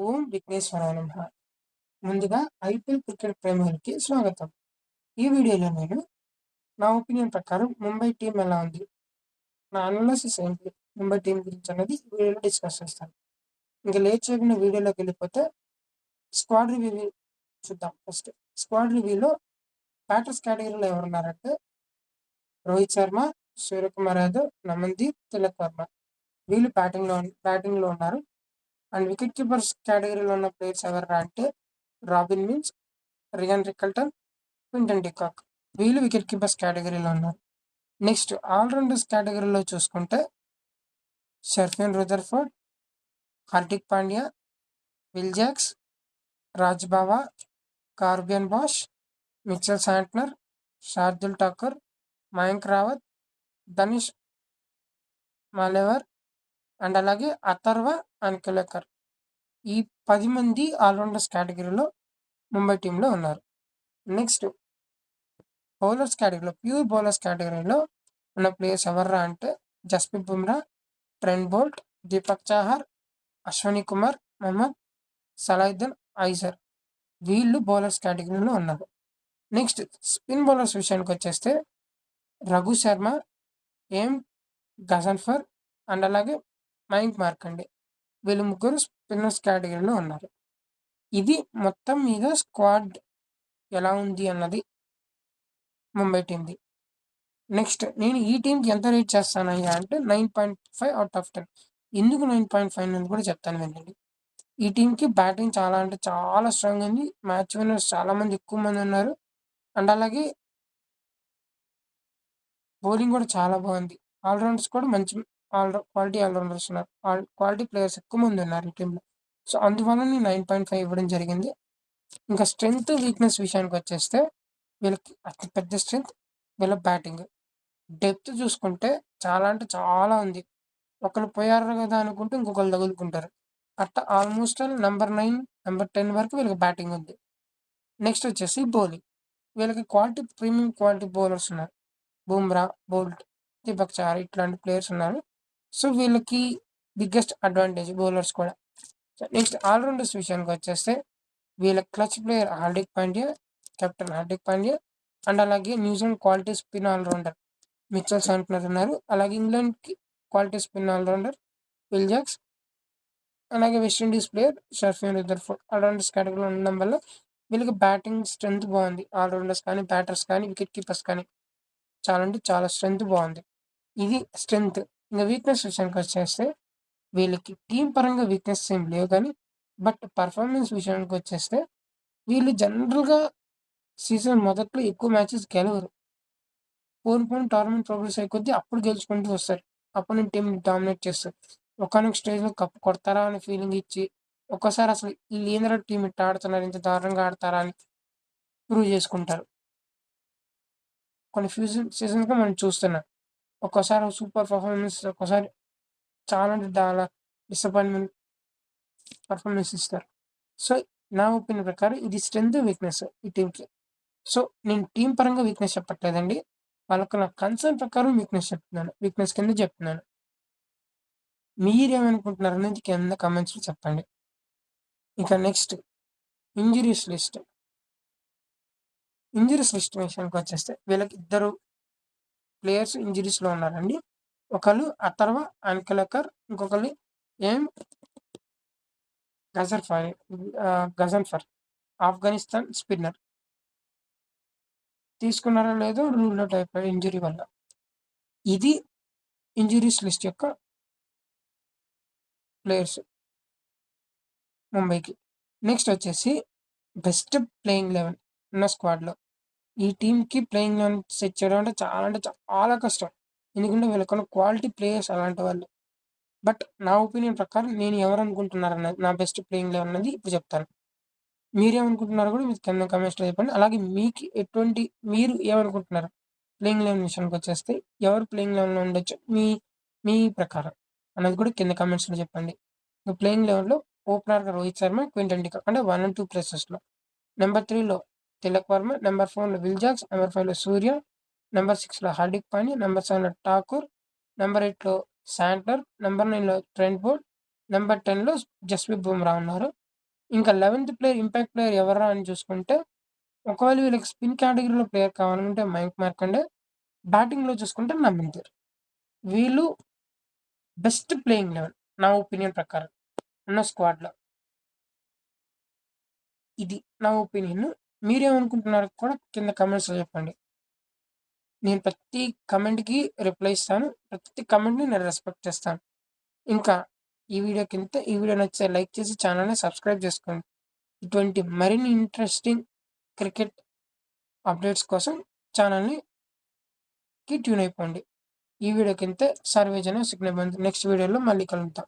ఓం విఘ్నేశ్వరాయ నమః. ముందుగా IPL cricket ప్రేమికులకి స్వాగతం. ఈ వీడియోలో నేను నా ఒపీనియన్ ప్రకారం ముంబై టీం ఎలా ఉంది, నా అనాలిసిస్ ఏంటి, ముంబై టీం గురించి అన్నది ఈ వీడియోలో డిస్కస్ చేస్తాను. ఇంకా లేట్ చేయకుండా వీడియోలోకి వెళ్ళిపోతే స్క్వాడ్ రివ్యూ చూద్దాం. ఫస్ట్ స్క్వాడ్ రివ్యూలో బ్యాటర్స్ కేటగిరీలో ఎవరున్నారంటే రోహిత్ శర్మ, సూర్యకుమార్ యాదవ్, నమన్దీప్, తిలక్ వర్మ. వీళ్ళు బ్యాటింగ్లో ఉన్నారు. అండ్ వికెట్ కీపర్స్ కేటగిరీలో ఉన్న ప్లేయర్స్ ఎవరా అంటే Robin Minz, Ryan Rickelton, Quinton de Kock. వీళ్ళు వికెట్ కీపర్స్ కేటగిరీలో ఉన్నారు. నెక్స్ట్ ఆల్రౌండర్స్ కేటగిరీలో చూసుకుంటే Sherfane Rutherford, Hardik Pandya, Will Jacks, Raj Bawa, Corbin Bosch, Mitchell Santner, Shardul Thakur, Mayank Rawat, Danish Malewar and అలాగే అథర్వ అన్కెలకర్. ఈ 10 మంది ఆల్రౌండర్స్ కేటగిరీలో ముంబై టీంలో ఉన్నారు. నెక్స్ట్ బౌలర్స్ కేటగిరీలో ప్యూర్ బౌలర్స్ కేటగిరీలో ఉన్న ప్లేయర్స్ ఎవర్రా అంటే జస్ప్రీత్ బుమ్రా, ట్రెంట్ బోల్ట్, దీపక్ చాహర్, అశ్వని కుమార్, మహమ్మద్ సలాయుద్దీన్ ఐజర్. వీళ్ళు బౌలర్స్ కేటగిరీలో ఉన్నారు. నెక్స్ట్ స్పిన్ బౌలర్స్ విషయానికి వచ్చేస్తే రఘు శర్మ, ఏం గజన్ఫర్ అండ్ అలాగే మయాంక్ మార్కండే. వీళ్ళు ముగ్గురు స్పిన్నర్స్ కేటగిరీలో ఉన్నారు. ఇది మొత్తం మీద స్క్వాడ్ ఎలా ఉంది అన్నది ముంబై టీంది. నెక్స్ట్ నేను ఈ టీంకి ఎంత రేట్ చేస్తానయ్యా అంటే 9.5 అవుట్ ఆఫ్ 10. ఎందుకు 9.5 అని కూడా చెప్తాను వినండి. ఈ టీంకి బ్యాటింగ్ చాలా అంటే చాలా స్ట్రాంగ్ ఉంది. మ్యాచ్ విన్నర్స్ చాలా మంది ఎక్కువ మంది ఉన్నారు. అండ్ అలాగే బౌలింగ్ కూడా చాలా బాగుంది. ఆల్రౌండర్స్ కూడా మంచి క్వాలిటీ ఆల్రౌండర్స్ ఉన్నారు. క్వాలిటీ ప్లేయర్స్ ఎక్కువ మంది ఉన్నారు ఈ టీంలో. సో అందువల్ల నేను 9.5 ఇవ్వడం జరిగింది. ఇంకా స్ట్రెంగ్త్ వీక్నెస్ విషయానికి వచ్చేస్తే వీళ్ళకి అతి పెద్ద స్ట్రెంగ్త్ వీళ్ళ బ్యాటింగ్. డెప్త్ చూసుకుంటే చాలా అంటే చాలా ఉంది. ఒకరు పోయారు కదా అనుకుంటే ఇంకొకరు తగులుకుంటారు. అట్లా ఆల్మోస్ట్ నెంబర్ 9, నెంబర్ 10 వరకు వీళ్ళకి బ్యాటింగ్ ఉంది. నెక్స్ట్ వచ్చేసి బౌలింగ్. వీళ్ళకి ప్రీమియం క్వాలిటీ బౌలర్స్ ఉన్నారు. బుమ్రా, బోల్ట్, దీపక్ చాహర్ ఇట్లాంటి ప్లేయర్స్ ఉన్నారు. సో వీళ్ళకి బిగ్గెస్ట్ అడ్వాంటేజ్ బౌలర్స్ కూడా. నెక్స్ట్ ఆల్రౌండర్స్ విషయానికి వచ్చేస్తే వీళ్ళ clutch player Hardik Pandya, captain Hardik Pandya and అలాగే New Zealand quality spin allrounder Mitchell Santner ఉన్నారు. అలాగే ఇంగ్లాండ్కి quality spin allrounder Will Jacks, అలాగే West Indies player Sherfane Rutherford. Allrounders కేటగిరీలో ఉండడం వల్ల వీళ్ళకి బ్యాటింగ్ స్ట్రెంత్ బాగుంది. ఆల్రౌండర్స్ కానీ, బ్యాటర్స్ కానీ, వికెట్ కీపర్స్ కానీ చాలా అంటే చాలా స్ట్రెంత్ బాగుంది. ఇది స్ట్రెంత్. ఇంకా వీక్నెస్ విషయానికి వచ్చేస్తే వీళ్ళకి టీం పరంగా వీక్నెస్ ఏం లేవు కానీ బట్ పర్ఫార్మెన్స్ విషయానికి వచ్చేస్తే వీళ్ళు జనరల్గా సీజన్ మొదట్లో ఎక్కువ మ్యాచెస్ గెలవరు. పోను టోర్నమెంట్ ప్రోగ్రెస్ అయ్యే కొద్దీ అప్పుడు గెలుచుకుంటూ వస్తారు. అపోనెంట్ టీం డామినేట్ చేస్తారు. ఒకానొక స్టేజ్లో కప్పు కొడతారా అనే ఫీలింగ్ ఇచ్చి ఒక్కోసారి అసలు వీళ్ళు ఏంద్రా టీం ఇట్లా ఆడుతున్నారు, ఇంత దారుణంగా ఆడతారా అని ప్రూవ్ చేసుకుంటారు. కొన్ని సీజన్స్గా మనం చూస్తున్నాం. ఒక్కోసారి సూపర్ పర్ఫార్మెన్స్, ఒక్కోసారి చాలా అంటే చాలా డిసప్పాయింట్మెంట్ పర్ఫార్మెన్స్ ఇస్తారు. సో నా ఒపీనియన్ ప్రకారం ఇది స్ట్రెంత్, వీక్నెస్ ఈ టీంకి. సో నేను టీం పరంగా వీక్నెస్ చెప్పట్లేదండి. వాళ్ళకు నా కన్సర్న్ ప్రకారం వీక్నెస్ కింద చెప్తున్నాను. మీరేమనుకుంటున్నారు అనేది కింద కామెంట్స్లో చెప్పండి. ఇక నెక్స్ట్ ఇంజరీస్ లిస్ట్ విషయానికి వచ్చేస్తే వీళ్ళకి ఇద్దరు ప్లేయర్స్ ఇంజరీస్లో ఉన్నారండి. ఒకళ్ళు అథర్వ అన్కెలకర్, ఇంకొకళ్ళు ఏం గజన్ఫర్ ఆఫ్ఘనిస్తాన్ స్పిన్నర్. తీసుకున్నారో లేదో రూల్ అవుట్ అయిపోయి ఇంజరీ వల్ల. ఇది ఇంజరీస్ లిస్ట్ యొక్క ప్లేయర్స్ ముంబైకి. నెక్స్ట్ వచ్చేసి బెస్ట్ ప్లేయింగ్ 11 ఉన్న స్క్వాడ్లో. ఈ టీంకి ప్లేయింగ్ 11 సెట్ చేయడం అంటే చాలా కష్టం. ఎందుకంటే వీళ్ళకున్న క్వాలిటీ ప్లేయర్స్ అలాంటి వాళ్ళు. బట్ నా ఒపీనియన్ ప్రకారం నేను ఎవరు అనుకుంటున్నారన్నది, నా బెస్ట్ ప్లేయింగ్ 11 అన్నది ఇప్పుడు చెప్తాను. మీరేమనుకుంటున్నారో కూడా మీరు కింద కామెంట్స్లో చెప్పండి. అలాగే మీకు మీరు ఏమనుకుంటున్నారు ప్లేయింగ్ 11 విషయానికి వచ్చేస్తే ఎవరు ప్లేయింగ్ 11లో ఉండొచ్చు మీ ప్రకారం అన్నది కూడా కింద కామెంట్స్లో చెప్పండి. ప్లేయింగ్ 11లో ఓపెనర్గా రోహిత్ శర్మ, క్వింటన్ డికాక్ అంటే 1 and 2 ప్లేసెస్లో. నెంబర్ 3లో తిలక్ వర్మ, నెంబర్ 4లో విల్ జాక్స్, నెంబర్ 5లో సూర్య, నెంబర్ 6లో హార్దిక్ పాండ్యా, నెంబర్ 7లో ఠాకూర్, నెంబర్ 8లో శాంట్నర్, నెంబర్ 9లో ట్రెంట్ బోల్ట్, నెంబర్ 10లో జస్ప్రీత్ బుమ్రా ఉన్నారు. ఇంకా 11థ్ ప్లేయర్ ఇంపాక్ట్ ప్లేయర్ ఎవర్రా అని చూసుకుంటే, ఒకవేళ వీళ్ళకి స్పిన్ కేటగిరీలో ప్లేయర్ కావాలంటే మయాంక్ మార్కండే. బ్యాటింగ్‌లో చూసుకుంటే నమ్మిందర్. వీళ్ళు బెస్ట్ ప్లేయింగ్ 11 నా ఒపీనియన్ ప్రకారం ఉన్న స్క్వాడ్‌లో. ఇది నా ఒపీనియన్. మీరేమనుకుంటున్నారో కూడా కింద కామెంట్స్‌లో చెప్పండి. నేను ప్రతి కామెంట్‌కి రిప్లై ఇస్తాను. ప్రతి కామెంట్‌ని నేను రెస్పెక్ట్ చేస్తాను. ఇంకా ఈ వీడియో నచ్చితే లైక్ చేసి ఛానల్‌ని సబ్స్క్రైబ్ చేసుకోండి. ఇటువంటి మరిన్ని ఇంట్రెస్టింగ్ క్రికెట్ అప్డేట్స్ కోసం ఛానల్‌కి ట్యూన్ అయిపోండి. ఈ వీడియోకింతే. సర్వేజన సుఖ్నా బంధు. నెక్స్ట్ వీడియోలో మళ్ళీ కలుద్దాం.